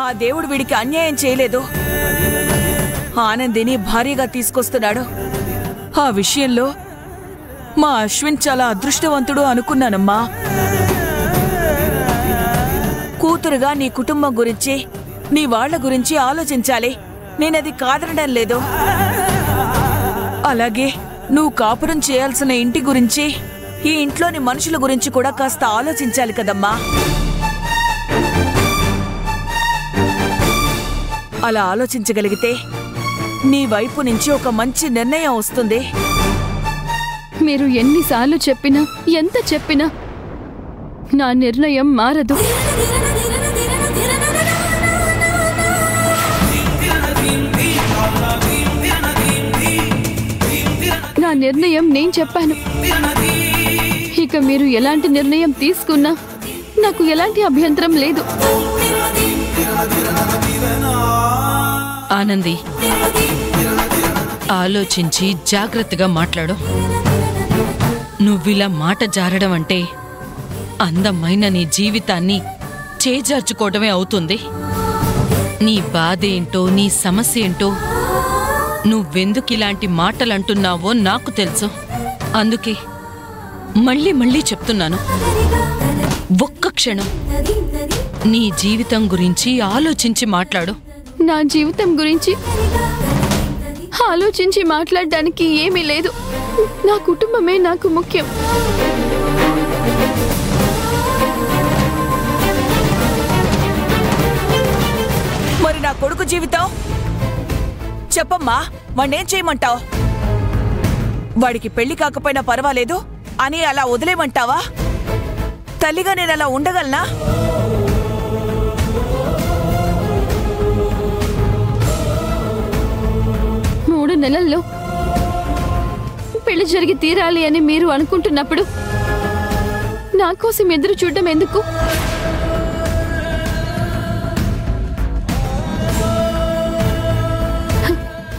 ఆ దేవుడు వీడికి అన్యాయం చేయలేదు. ఆనందిని భార్యగా తీసుకొస్తున్నాడు. ఆ విషయంలో మా అశ్విన్ చాలా అదృష్టవంతుడు అనుకున్నానమ్మా. కూతురుగా నీ కుటుంబం గురించి, నీ వాళ్ల గురించి ఆలోచించాలి. నేనది కాదనడం లేదు. అలాగే నువ్వు కాపురం చేయాల్సిన ఇంటి గురించి, ఈ ఇంట్లోని మనుషుల గురించి కూడా కాస్త ఆలోచించాలి కదమ్మా. అలా ఆలోచించగలిగితే నీ వైపు నుంచి ఒక మంచి నిర్ణయం వస్తుంది. మీరు ఎన్నిసార్లు చెప్పినా, ఎంత చెప్పినా నా నిర్ణయం మారదు. నా నిర్ణయం నేను చెప్పాను. ఇక మీరు ఎలాంటి నిర్ణయం తీసుకున్నా నాకు ఎలాంటి అభ్యంతరం లేదు. ఆనంది, ఆలోచించి జాగ్రత్తగా మాట్లాడు. నువ్విలా మాట జారడం అంటే అందమైన నీ జీవితాన్ని చేజార్చుకోవడమే అవుతుంది. నీ బాధేంటో, నీ సమస్య ఏంటో, నువ్వెందుకిలాంటి మాటలంటున్నావో నాకు తెలుసు. అందుకే మళ్ళీ మళ్ళీ చెప్తున్నాను, ఒక్క క్షణం నీ జీవితం గురించి ఆలోచించి మాట్లాడు. నా జీవితం గురించి ఆలోచించి మాట్లాడడానికి ఏమీ లేదు. నా కుటుంబమే నాకు ముఖ్యం. మరి నా కొడుకు జీవితం చెప్పమ్మా, వాణ్ణేం చేయమంటావు? వాడికి పెళ్లి కాకపోయినా పర్వాలేదు అని అలా వదిలేమంటావా? తల్లిగా నేను అలా ఉండగలనా? మూడు నెలల్లో పెళ్లి జరిగి తీరాలి అని మీరు అనుకుంటున్నప్పుడు నా కోసం ఎదురు చూడడం ఎందుకు?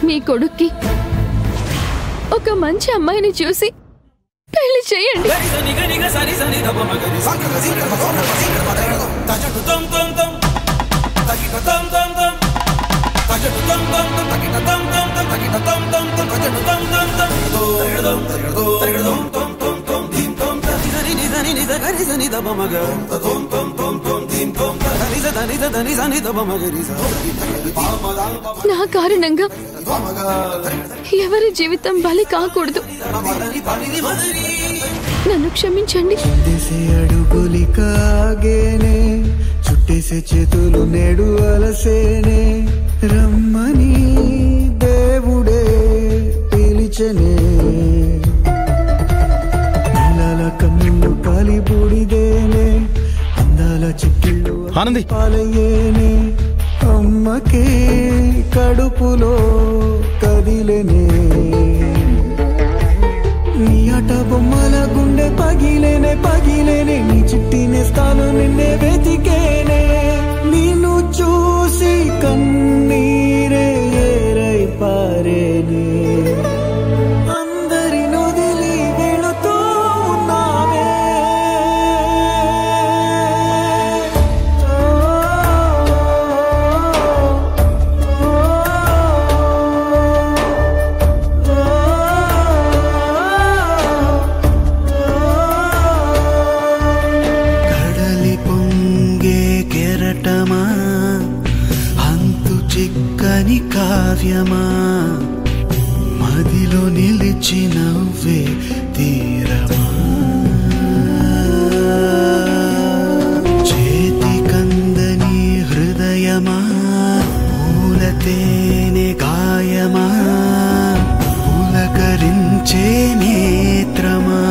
మీ కొడుక్కి ఒక మంచి అమ్మాయిని చూసి పెళ్లి చేయండి. నా కారణంగా ఎవరి జీవితం బలి కాకూడదు. నన్ను క్షమించండి. చుట్టేసే చేతులు నేడు అలసేనే, రమ్మని దేవుడే పిలిచనే, నీలాల కన్నులు కాలి బూడిదేనే, అందాల చిక్కిళ్ళు పాలయ్యేనే, అమ్మకే కడుపులో కదిలేనే, నీ అట బొమ్మల గుండె పగిలేనే పగిలేనే, నీ చిట్టి నేస్తాను నిన్నే వెతికేనే, నిన్ను చూసి కన్నీరే ఏరై పారేనే, అందరి నొదిలి వెళుతూ ఉన్నావే. కడలి పొంగే కెరటమా, అంతు చిక్కని కావ్యమా, మదిలో నిలిచి నవ్వే తీరమా, చేతి కందని హృదయమా, పూలతేనె గాయమా, పులకరించే నేత్రమా,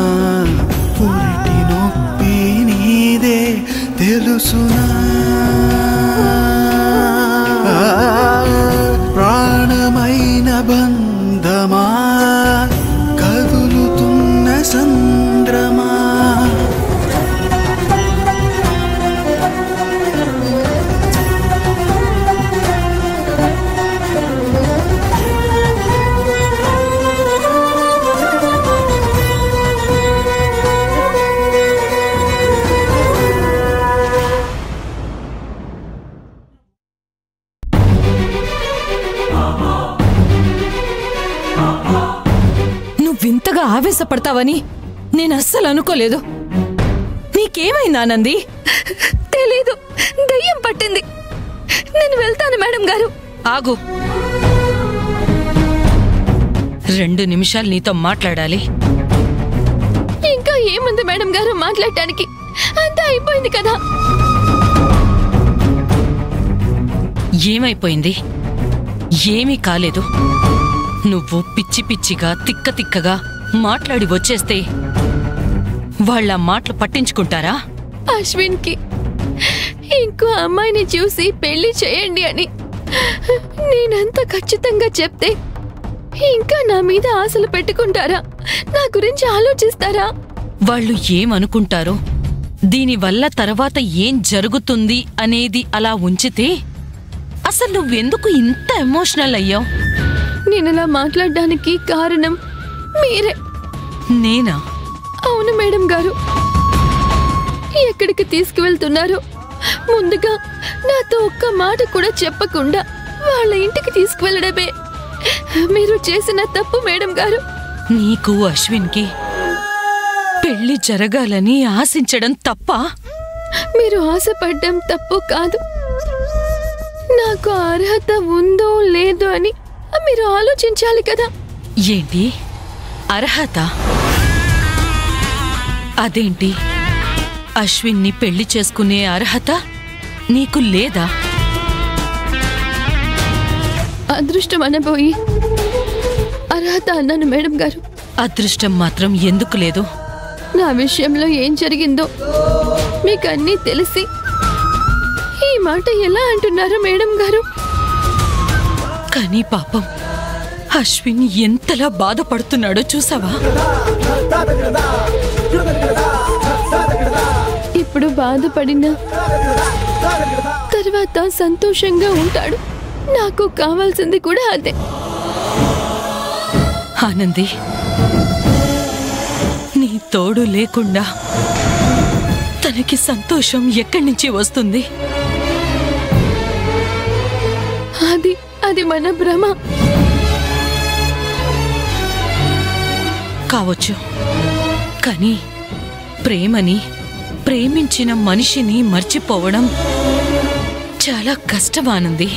పురిటి నొప్పి నీదే తెలుసునా, ప్రాణమైన బంధమా, కదులుతున్న సంద్రమా, ఇంతగా ఆవేశపడతావని నేను అస్సలు అనుకోలేదు. నీకేమైంది ఆనంది? తెలీదు, దయ్యం పట్టింది. నేను వెళ్తాను మేడం గారు. ఆగు, 2 నిమిషాలు నీతో మాట్లాడాలి. ఇంకా ఏముంది మేడం గారు మాట్లాడటానికి? అంతా అయిపోయింది కదా. ఏమైపోయింది? ఏమీ కాలేదు. నువ్వు పిచ్చి పిచ్చిగా తిక్క తిక్కగా మాట్లాడి వచ్చేస్తే వాళ్ళ మాటలు పట్టించుకుంటారా? అశ్విన్ కి ఇంకో అమ్మాయిని చూసి పెళ్లి చేయండి అని నేనంత ఖచ్చితంగా చెప్తే ఇంకా నా మీద ఆశలు పెట్టుకుంటారా? నా గురించి ఆలోచిస్తారా? వాళ్ళు ఏమనుకుంటారో, దీనివల్ల తర్వాత ఏం జరుగుతుంది అనేది అలా ఉంచితే అసలు నువ్వెందుకు ఇంత ఎమోషనల్ అయ్యావు? నేనలా మాట్లాడడానికి కారణం మీరే. నేనా? అవును మేడం గారు. ఎక్కడికి తీసుకువెళ్తున్నారు? ముందుగా నాతో ఒక్క మాట కూడా చెప్పకుండా వాళ్ళ ఇంటికి తీసుకువెళ్ళడమే మీరు చేసిన తప్పు మేడం గారు. నీకు అశ్విన్కి పెళ్లి జరగాలని ఆశించడం తప్ప? మీరు ఆశపడ్డం తప్పు కాదు. నాకు అర్హత ఉందో లేదో అని మీరు ఆలోచించాలి కదా. ఏంటి అర్హత? అదేంటి, అశ్విన్ని పెళ్లి చేసుకునే అర్హత నీకు లేదా? అదృష్టం అనబోయి అర్హత అన్నాను మేడం గారు. అదృష్టం మాత్రం ఎందుకు లేదు? నా విషయంలో ఏం జరిగిందో మీకు అన్నీ తెలిసి ఈ మాట ఎలా అంటున్నారు మేడం గారు? కానీ పాపం అశ్విన్ ఎంతలా బాధపడుతున్నాడో చూసావా? ఇప్పుడు బాధపడినా తర్వాత సంతోషంగా ఉంటాడు. నాకు కావాల్సింది కూడా అదే. ఆనంది, నీ తోడు లేకుండా తనకి సంతోషం ఎక్కడి నుంచి వస్తుంది? అది మన భ్రమ. కావచ్చు, కానీ ప్రేమని, ప్రేమించిన మనిషిని మర్చిపోవడం చాలా కష్టం ఆనంది.